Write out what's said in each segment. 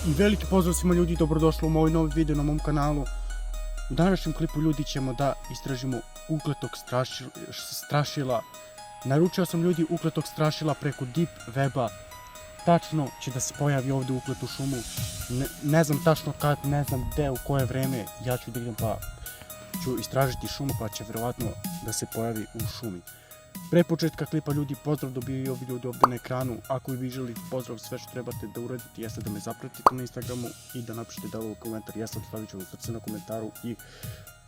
I veliki pozdrav svima ljudi, dobrodošli u moj novi video na mom kanalu. U današnjem klipu ljudi ćemo da istražimo ukletog strašila. Naručio sam ljudi ukletog strašila preko Deep Weba. Tačno će da se pojavi ovdje uklet u šumu. Ne znam tačno kad, ne znam gde, u koje vreme. Ja ću da idem pa ću istražiti šumu pa će vjerovatno da se pojavi u šumi. Pre početka klipa ljudi, pozdrav dobiju i ovi ljudi ovdje na ekranu. Ako i vi želite pozdrav, sve što trebate da uradite jeste da me zapratite na Instagramu i da napišete dole komentar. Ja sam stavit ću srce na komentaru i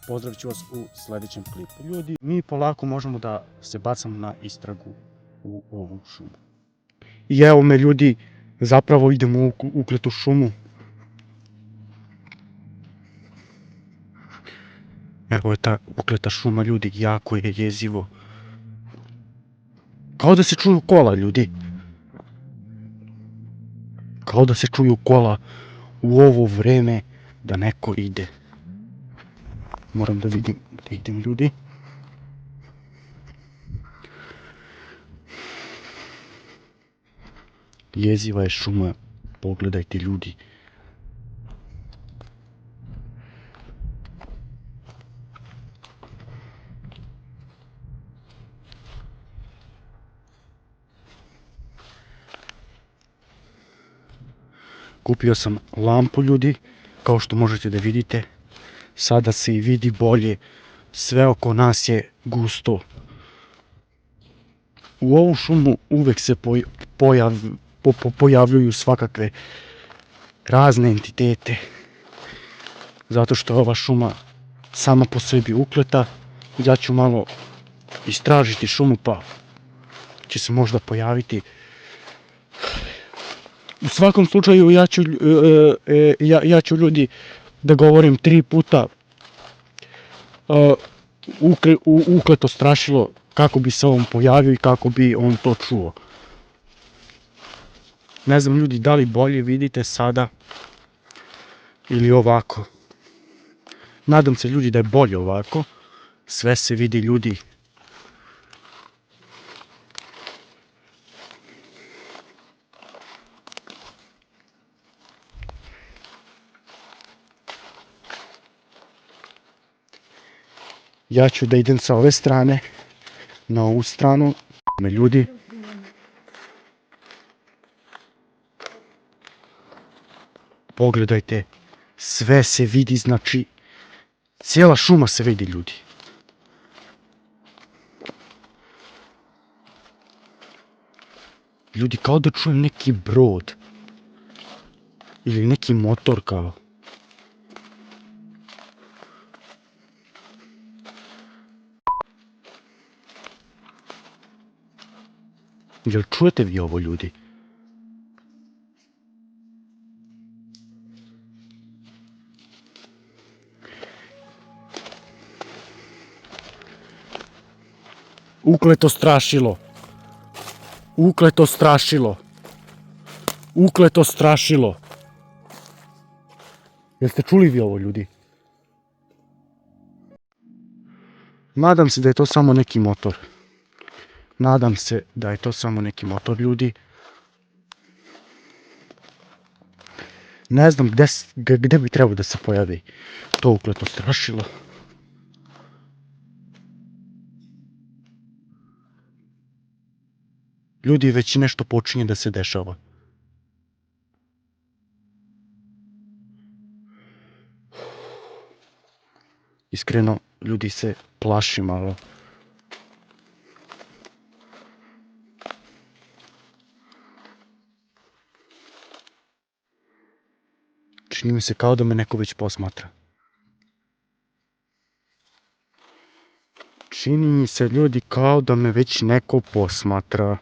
pozdravit ću vas u sljedećem klipu. Ljudi, mi polako možemo da se bacamo na istragu u ovu šumu. I evo me ljudi, zapravo idemo u ukletu šumu. Evo je ta ukleta šuma ljudi, jako je jezivo. Kao da se čuju kola ljudi. Kao da se čuju kola u ovo vreme da neko ide. Moram da vidim da idem ljudi. Jeziva je šuma, pogledajte ljudi. Kupio sam lampu ljudi, kao što možete da vidite. Sada se i vidi bolje, sve oko nas je gusto. U ovu šumu uvek se pojavljuju svakakve razne entitete. Zato što je ova šuma sama po sebi ukleta. Ja ću malo istražiti šumu pa će se možda pojaviti. U svakom slučaju ja ću ljudi da govorim 3 puta ukleto strašilo kako bi se on pojavio i kako bi on to čuo. Ne znam ljudi da li bolje vidite sada ili ovako. Nadam se ljudi da je bolje ovako. Sve se vidi ljudi. Ja ću da idem sa ove strane na ovu stranu. Ljudi. Pogledajte. Sve se vidi, znači cijela šuma se vidi ljudi. Ljudi, kao da čujem neki brod. Ili neki motor kao. Jel čujete vi ovo ljudi? Ukleto strašilo. Ukleto strašilo. Ukleto strašilo. Jeste čuli vi ovo ljudi? Nadam se da je to samo neki motor. Nadam se da je to samo neki motor ljudi. Ne znam gdje bi trebao da se pojavi to ukleto strašilo. Ljudi, već nešto počinje da se dešava. Iskreno, ljudi se plaši malo. Čini mi se kao da me neko već posmatra. Čini mi se ljudi kao da me već neko posmatra.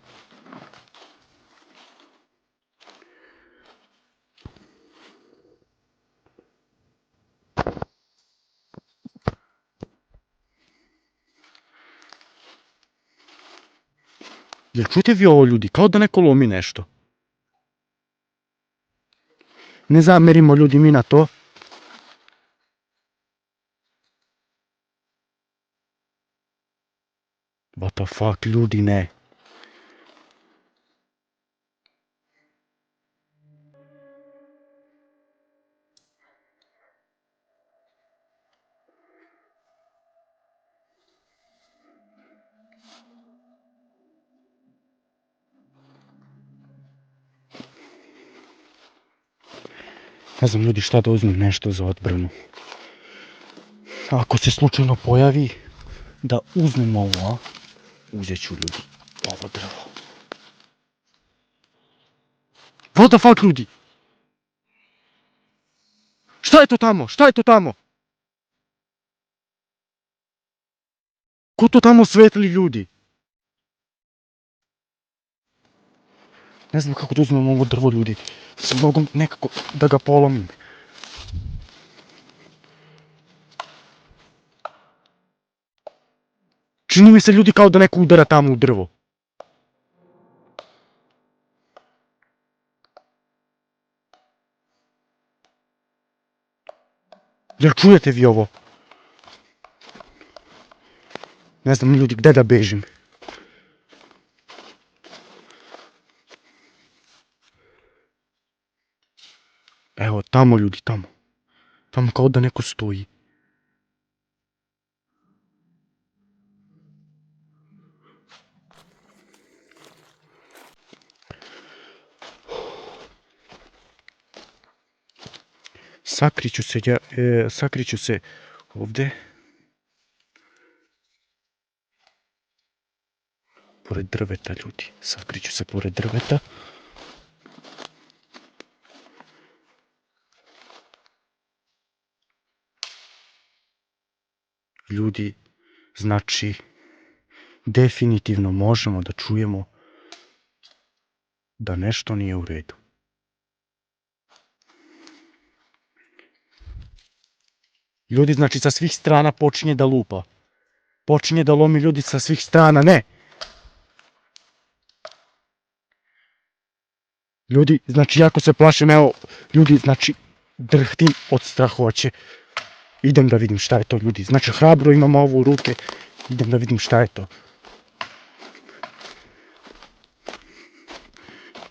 Jel čujete vi ovo ljudi? Kao da neko lomi nešto. Ne zamerimo ljudi mi na to. What the fuck ljudi ne. Ne znam ljudi šta da uzmem, nešto za odbranu. Ako se slučajno pojavi da uzmem ovo, a? Uzet ću ljudi ovo drvo. What the fuck ljudi? Šta je to tamo? Šta je to tamo? Ko to tamo svetli ljudi? Ne znam kako da uzmem ovo drvo ljudi. Mogu nekako da ga polomim. Čini mi se ljudi kao da neko udara tamo u drvo. Jel čujete vi ovo? Ne znam ljudi gdje da bežim. Evo tamo ljudi, tamo. Tamo kao da neko stoji. Sakriću se ovdje. Pored drveta ljudi. Sakriću se pored drveta. Ljudi, znači, definitivno možemo da čujemo da nešto nije u redu. Ljudi, znači, sa svih strana počinje da lupa. Počinje da lomi ljudi sa svih strana, ne! Ljudi, znači, jako se plašim, evo, ljudi, znači, drhtim od strahoće. Idem da vidim šta je to, ljudi. Znači, hrabro imam ovo u ruke. Idem da vidim šta je to.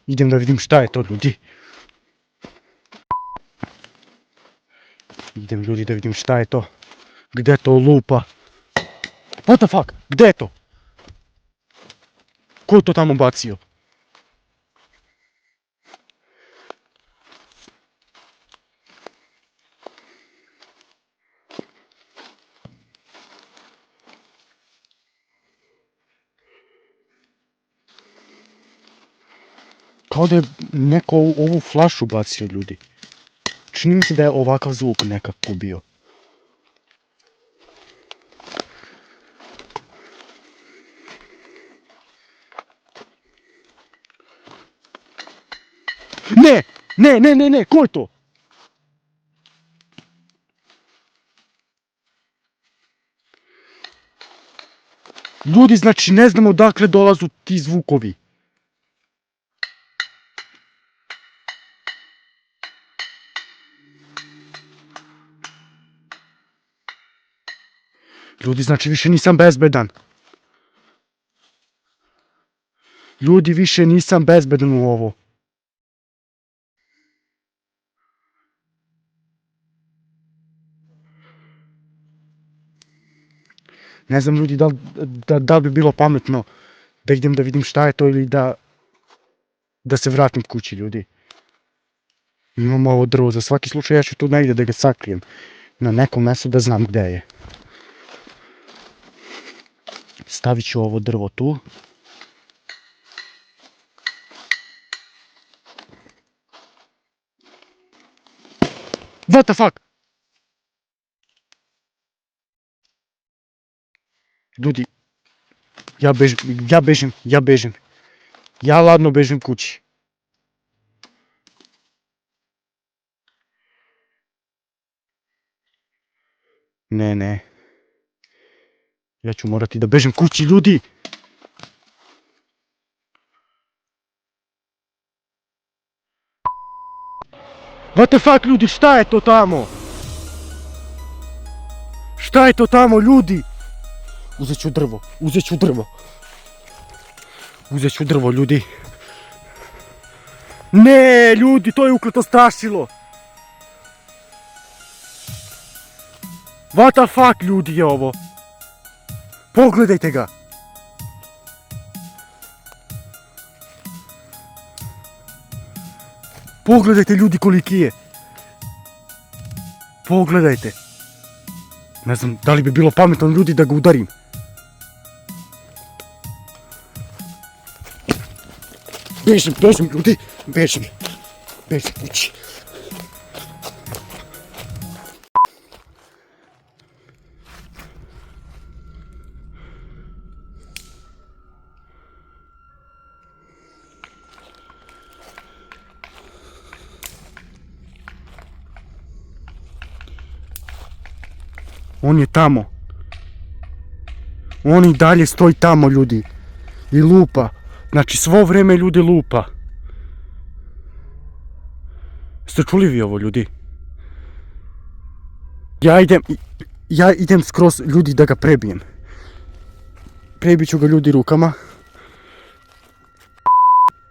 Idem da vidim šta je to, ljudi. Idem, ljudi, da vidim šta je to. Gde to lupa? What the fuck? Gde je to? Ko je to tamo bacio? Kao da je neko ovu flašu bacio, ljudi. Čini mi se da je ovakav zvuk nekako bio. Ne! Ne, ne, ne, ne! Ko je to? Ljudi, znači ne znamo odakle dolazu ti zvukovi. Ljudi, znači više nisam bezbedan. Ljudi, više nisam bezbedan u ovo. Ne znam ljudi da li bi bilo pametno da idem da vidim šta je to ili da se vratim kući, ljudi. Imam ovo drvo, za svaki slučaj ja ću tu negdje da ga sakrijem. Na nekom mjestu da znam gdje je. Stavit ću ovo drvo tu. What the fuck? Ljudi, ja bežim. Ja ladno bežim kući. Ne. Ja ću morati da bežim kući, ljudi. What the fuck, ljudi, šta je to tamo? Šta je to tamo, ljudi? Uzet ću drvo, ljudi. Ne, ljudi, to je ukleto strašilo. What the fuck, ljudi, je ovo? Pogledajte ga. Pogledajte, ljudi, koliki je. Pogledajte. Ne znam da li bi bilo pametno ljudi da ga udarim. Bežim ljudi, bežim kući. On je tamo. On i dalje stoji tamo, ljudi. I lupa. Znači svo vrijeme ljudi lupa. Ste čuli vi ovo, ljudi? Ja idem skroz, ljudi, da ga prebijem. Prebit ću ga, ljudi, rukama.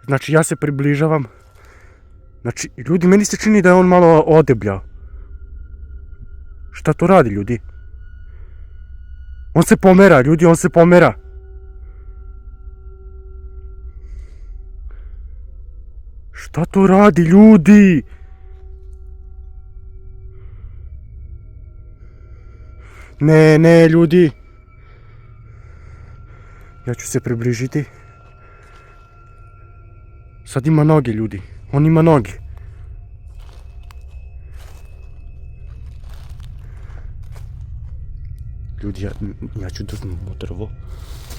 Znači ja se približavam. Znači, ljudi, meni se čini da je on malo odebljao. Šta to radi, ljudi? On se pomera, ljudi, on se pomera. Šta to radi, ljudi? Ne, ljudi. Ja ću se približiti. Sad ima noge, ljudi. On ima noge. Ljudi, ja ću da uzmem ovo drvo.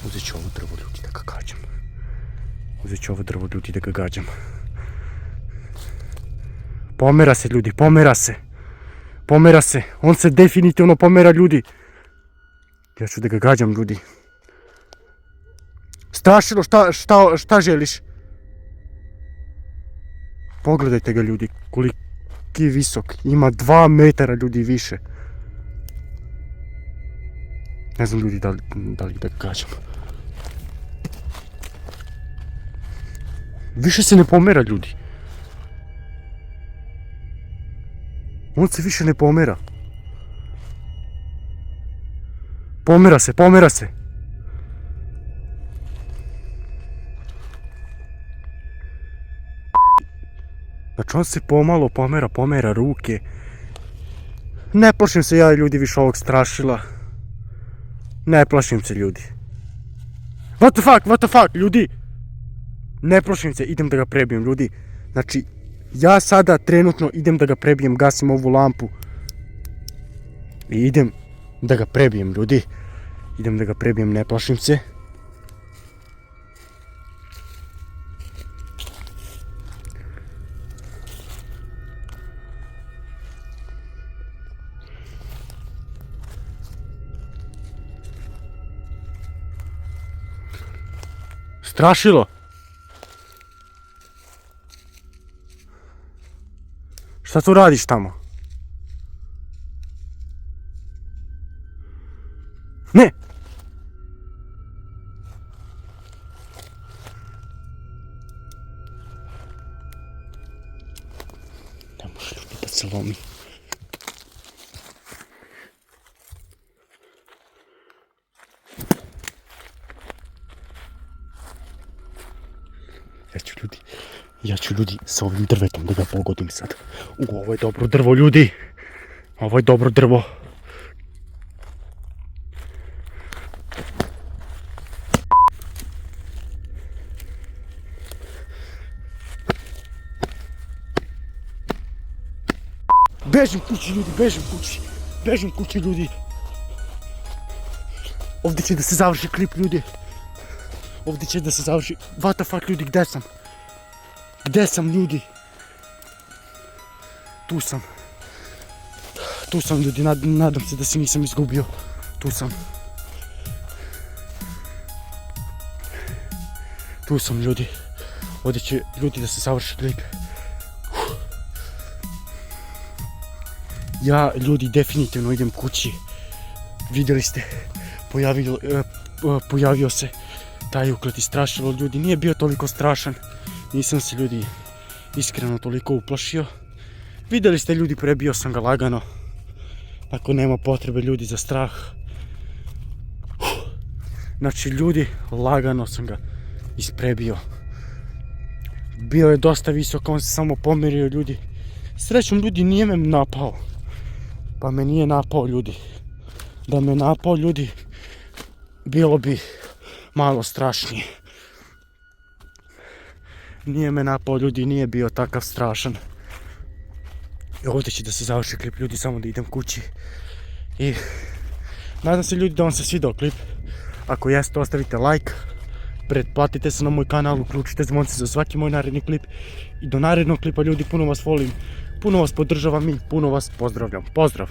Uzet ću ovo drvo, ljudi, da ga gađam. Uzet ću ovo drvo, ljudi, da ga gađam. Pomera se, ljudi, pomera se. Pomera se. On se definitivno pomera, ljudi. Ja ću da ga gađam, ljudi. Strašilo, šta želiš? Pogledajte ga, ljudi, koliki visok. Ima 2 metara, ljudi, više. Ne znam, ljudi, da li da ga gađam. Više se ne pomera, ljudi. On se više ne pomera. Pomera se. Znači on se pomalo pomera ruke. Ne plašim se ja, ljudi, više ovog strašila. Ne plašim se, ljudi. What the fuck, ljudi? Ne plašim se, idem da ga prebijem, ljudi. Znači, ja sada trenutno idem da ga prebijem, gasim ovu lampu. I idem da ga prebijem, ljudi. Idem da ga prebijem, ne plašim se. Strašilo! Šta tu radiš tamo? Ne! Ne može, ljudi, da se lomi. Ja ću, ljudi, sa ovim drvetom da ga pogodim sad. Ovo je dobro drvo, ljudi. Ovo je dobro drvo. Bežim kući, ljudi, bežim kući, ljudi. Ovdje će da se završi klip, ljudi. What the fuck, ljudi, gdje sam? Gdje sam, ljudi? Tu sam, ljudi, nadam se da se nisam izgubio. Tu sam, ljudi. Ovdje će, ljudi, da se završi klip. Ja, ljudi, definitivno idem kući. Vidjeli ste, pojavio se taj ukleti strašilo, ljudi. Nije bio toliko strašan. Nisam se, ljudi, iskreno toliko uplašio. Vidjeli ste, ljudi, prebio sam ga lagano. Tako nema potrebe, ljudi, za strah. Znači, ljudi, lagano sam ga isprebio. Bio je dosta visok, on se samo pomerio, ljudi. Srećom, ljudi, nije me napao. pa me nije napao ljudi. Da me napao ljudi, bilo bi malo strašnije. Nije me napao ljudi, nije bio takav strašan. I ovdje će da se završi klip ljudi, samo da idem kući. I nadam se ljudi da vam se svidao klip. Ako jeste, ostavite like, pretplatite se na moj kanal, uključite zvonce za svaki moj naredni klip. I do narednog klipa ljudi, puno vas volim, puno vas podržavam i puno vas pozdravljam. Pozdrav!